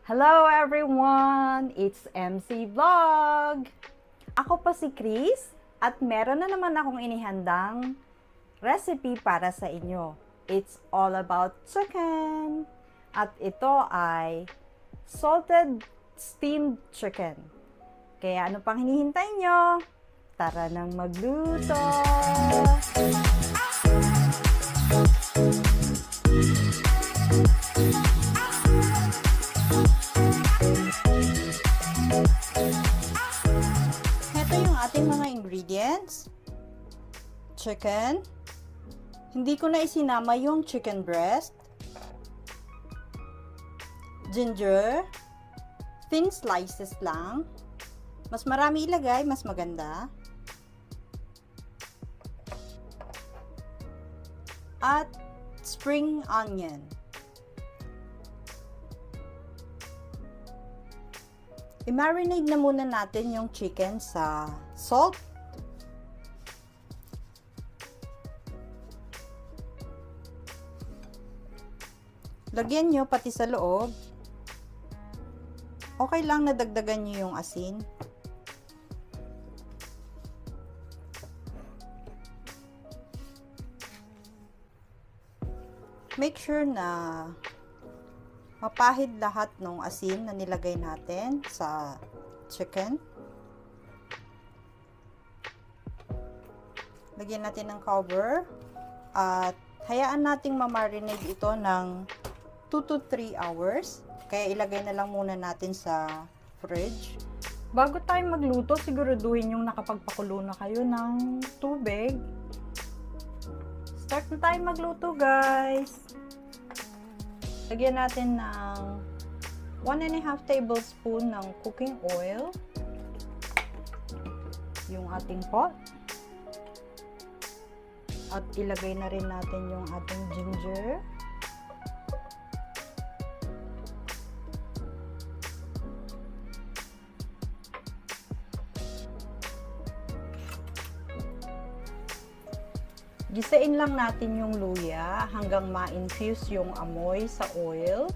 Hello everyone! It's MC Vlog! Ako pa si Chris at meron na naman akong inihandang recipe para sa inyo. It's all about chicken! At ito ay salted steamed chicken. Kaya ano pang hinihintay nyo? Tara nang magluto! Ating mga ingredients: chicken, hindi ko na isinama yung chicken breast, ginger, thin slices lang, mas marami ilagay mas maganda, at spring onion. I-marinate na muna natin yung chicken sa salt. Lagyan nyo pati sa loob. Okay lang na dagdagan nyo yung asin. Make sure na mapahid lahat ng asin na nilagay natin sa chicken. Lagyan natin ng cover at hayaan nating ma-marinate ito ng 2 to 3 hours. Kaya ilagay na lang muna natin sa fridge. Bago tayo magluto, siguraduhin yung nakapagpakulo na kayo ng tubig. Start na tayo magluto, guys! Lagyan natin ng 1.5 tablespoon ng cooking oil. Yung ating pot. At ilagay na rin natin yung ating ginger. Gisain lang natin yung luya hanggang ma-infuse yung amoy sa oil.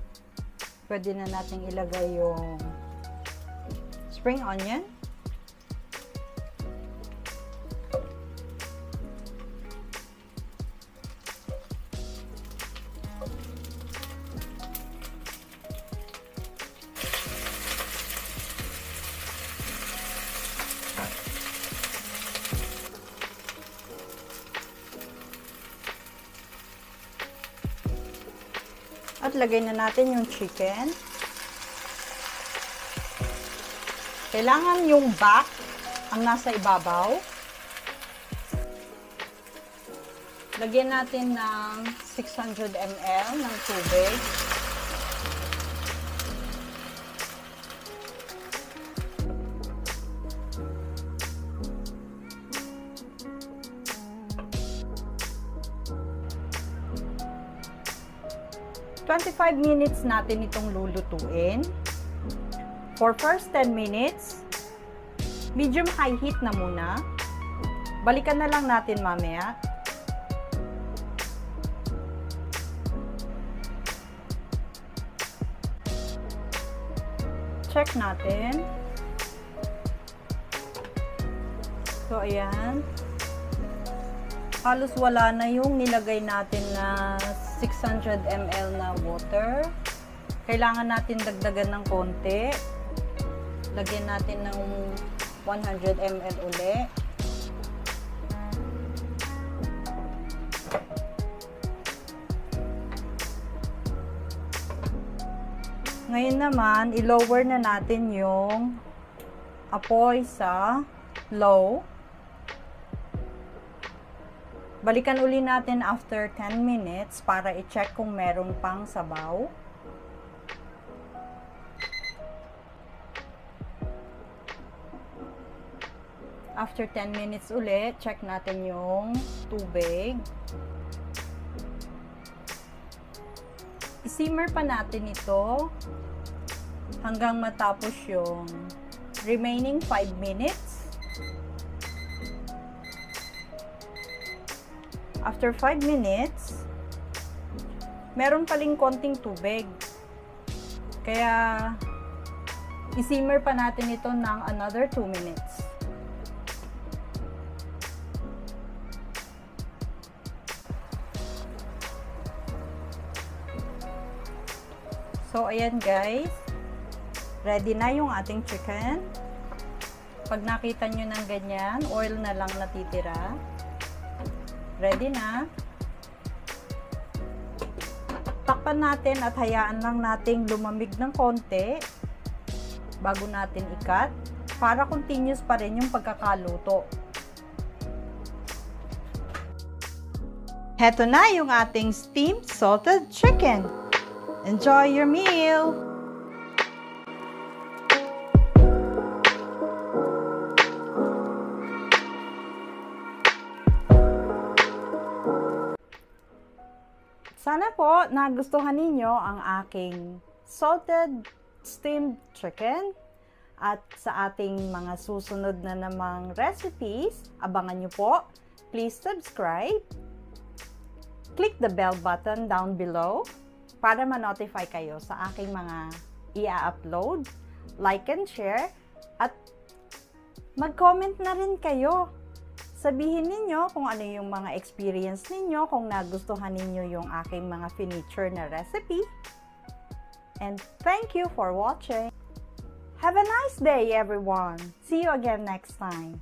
Pwede na natin ilagay yung spring onion. At lagay na natin yung chicken. Kailangan yung back ang nasa ibabaw. Lagyan natin ng 600 ml ng tubig. For 25 minutes natin itong lulutuin. For first 10 minutes, medium high heat na muna. Balikan na lang natin mamaya. Check natin. So, ayan. Halos wala na yung nilagay natin na 600 ml na water. Kailangan natin dagdagan ng konti. Lagyan natin ng 100 ml uli. Ngayon naman, i-lower na natin yung apoy sa low. Balikan uli natin after 10 minutes para i-check kung meron pang sabaw. After 10 minutes uli, check natin yung tubig. I-simmer pa natin ito hanggang matapos yung remaining 5 minutes. After 5 minutes, meron paling konting tubig. Kaya, i-simmer pa natin ito ng another 2 minutes. So, ayan guys. Ready na yung ating chicken. Pag nakita nyo ng ganyan, oil na lang natitira. Ready na. Takpan natin at hayaan lang nating lumamig ng konti bago natin i-cut para continuous pa rin yung pagkakaluto. Heto na yung ating steamed salted chicken. Enjoy your meal! Sana po nagustuhan ninyo ang aking salted steamed chicken at sa ating mga susunod na namang recipes, abangan nyo po. Please subscribe. Click the bell button down below para ma-notify kayo sa aking mga i-upload, like and share, at mag-comment na rin kayo. Sabihin ninyo kung ano yung mga experience ninyo, kung nagustuhan ninyo yung aking mga furniture na recipe. And thank you for watching. Have a nice day, everyone. See you again next time.